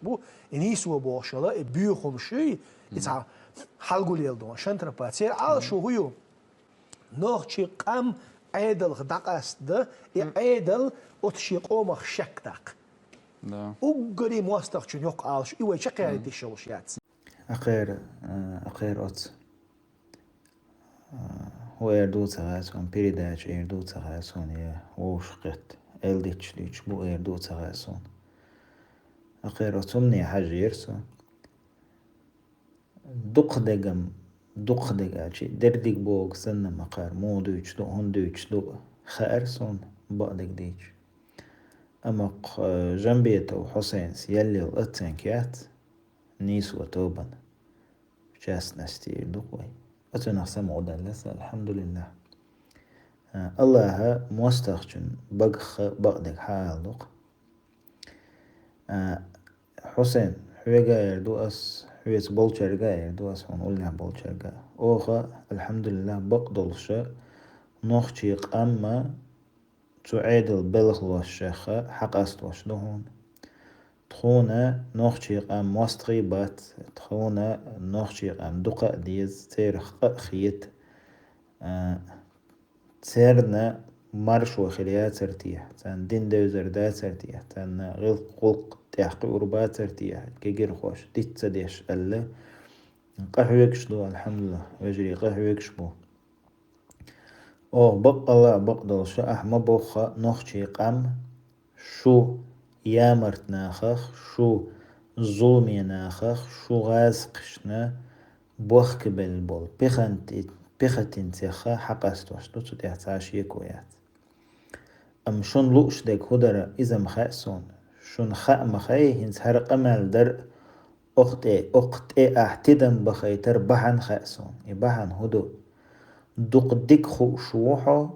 bu inisuo boşala büyük komşu ita halgul yeldon şantra patser al şu huyu noh çıkam عيدل دقست عيدل أتشيق أومخ شكتك. أقري مواستخ شن يق عالش إيوه شقيري تشوش ياتس. أخير أت هو يردو تغاسون بيرداج يردو تغاسون يا وشقت إلديش ليش بو يردو تغاسون أخير أتمني حاجة يرسو دق دقاچي دردق بوغ سنة مقار مودوش دو هندوش دو خارسون بقدق ديش أمق جنبيته وحسين يلي الأتن كيات نيس وتوبن جاس نستير دقوي أتنا سمع دلسة الحمد لله الله موستخجن بقدق حال دق حسين حويقا يردو أس حويس بولشرقا يردو أس ونقولنا بولشرقا أوغا الحمد لله بقدلش نوخشيق أما تعيدل بلغلوشيخا حق أستوش دهون تخونا نوخشيق أم مستغيبات تخونا نوخشيق أم دقا ديز تيرخ خيت تيرنا مرش وخليات سرتيح تان دين دوزر دا سرتيح تان غلق قلق تحقي أربات سرتيح كيجير خوش ديت سديش ألا قهويكش دو الحمد لله وجري قهويكش بو أو بق الله بقدل شو أحما بوخا نوخشي قام شو يامرت ناخخ شو ظلمي ناخخ شو غاز قشنا بوخ كبل بول بخنتين تيخا حق استوش دو تحتاش يكويات أم شون لوش ديك هدر إذا مخأسون شون خاء مخاي هنس هرق أمال در أقتي أحتدم بخيتر بحن خأسون يبحن هدو دوق ديك خو شوحو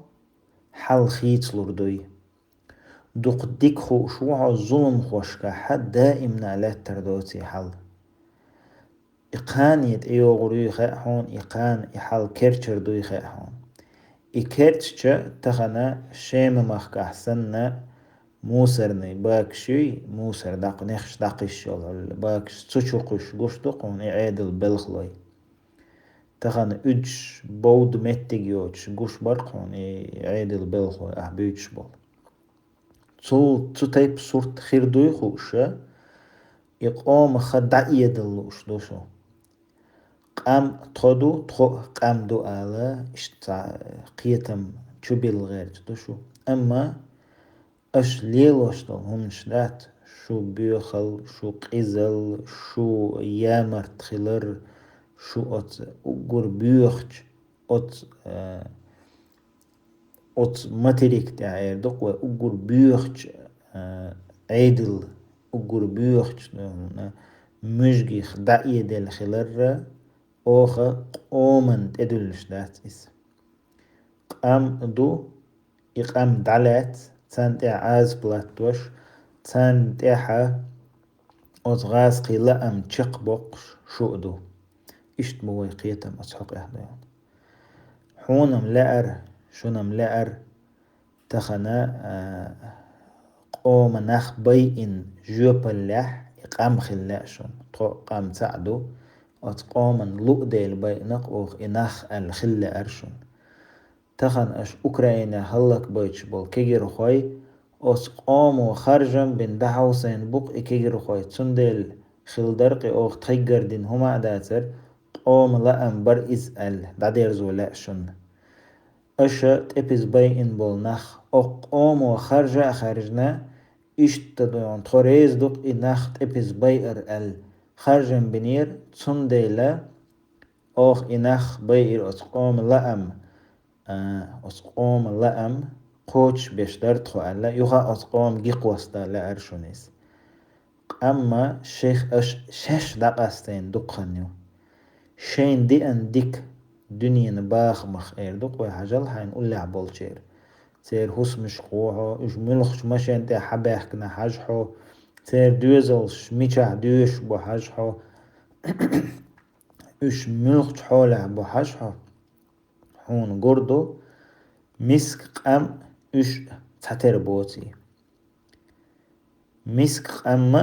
حل خيت لردوي دوق ديك خو شوحو ظلم خوشكا حد دائم نالات تردوتي حل إقان يتأيو غروي خيحون إقان إحل كيرتشر دوي خيحون إكيرتش تخنا شيم مخك أحسننا موسرني باكشي موسر داق نخش داقش باكش تشوقش قش دقون إعادل بلخلوي تخن أج بود متجيوش قش برقون إعادل بلخلوي أحبيوش بول تو تايب صورت خير دوي خوشة يقوم خدع يدلوش دوشو قام تخدو قام دو على قيتم تشبيل غير دوشو أما أش ليلوش دو همش دات شو بيخل شو قيزل شو يامر تخلر شو أت أقر بيخج أت ماتريك تعير دق وأقر بيخج عيدل أقر بيخج مجگي خدعي دل خلر أوخا قومن تدلش دات إس قام دو إقام دلات تانتع عاز بلاتوش تانتعها أتغاز قيلا أم تشق بقش شؤدو إشت موي قيتم أتحق إحديان حونم لأر شونم لأر تخنا قوم نخ بيئن جوب اللح إقام خلاشون قام تعدو أتقومن لؤديل بيئنق أوخ إنخ الخل أرشون تخن أش أوكراينا هلك بيتش بول كيجر خوي أتقوم وخرجم بين دحوسين بوق إكيجر خوي تندل خلدرقي أوخ تغير دين هما داتر قوم لأم بر إزأل دادير زولاشون أشا تبز بيئن بول نخ أقوم خرجنا إشتدون توريز دوق إنخ تبز بيئر خرجن بنير تنديلا أوخ إنخ بيئر أتقوم لأم قوش بيشدر تخو ألا يوغا أتقوم جيقوستا لأرشونيس أما شيخ أش شش دقاستين دقخنيو شين دي أن ديك دنيا باخ مخ دوق وحجل حين قولي عبالشير تير هس مش قوحو إش ملخش مشين تي حباحكنا حجحو تير دوزلش ميشح دوش بو حجحو إش ملخش حولح بو حجحو هون قردو مسك قام إش تاتر بوتي مسك قام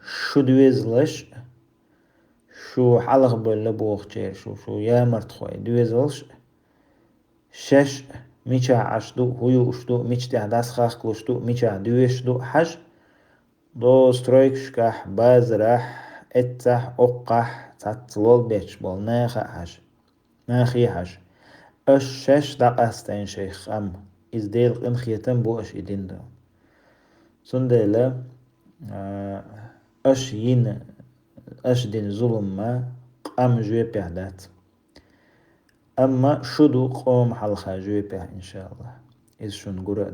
شو دويزلش شو حلق بلا بوغتير شو يا مرتخوي دويزلش شش ميشا عشدو هيو اشدو ميش تهداس خاخ كلشدو ميشا دويشدو حج دو سترويك شكاح بازرح اتح اقح تاتلول بيتش بول ناخا حج ناخي حج اش شش دقاستين شيخ ام از ديل انخيتن بو اش ادين دو سندلا اش ين اش دين ظلم ما قام جوي بيهدات اما شدو قوم حلخا جوي بيه ان شاء الله إذ شون قرأ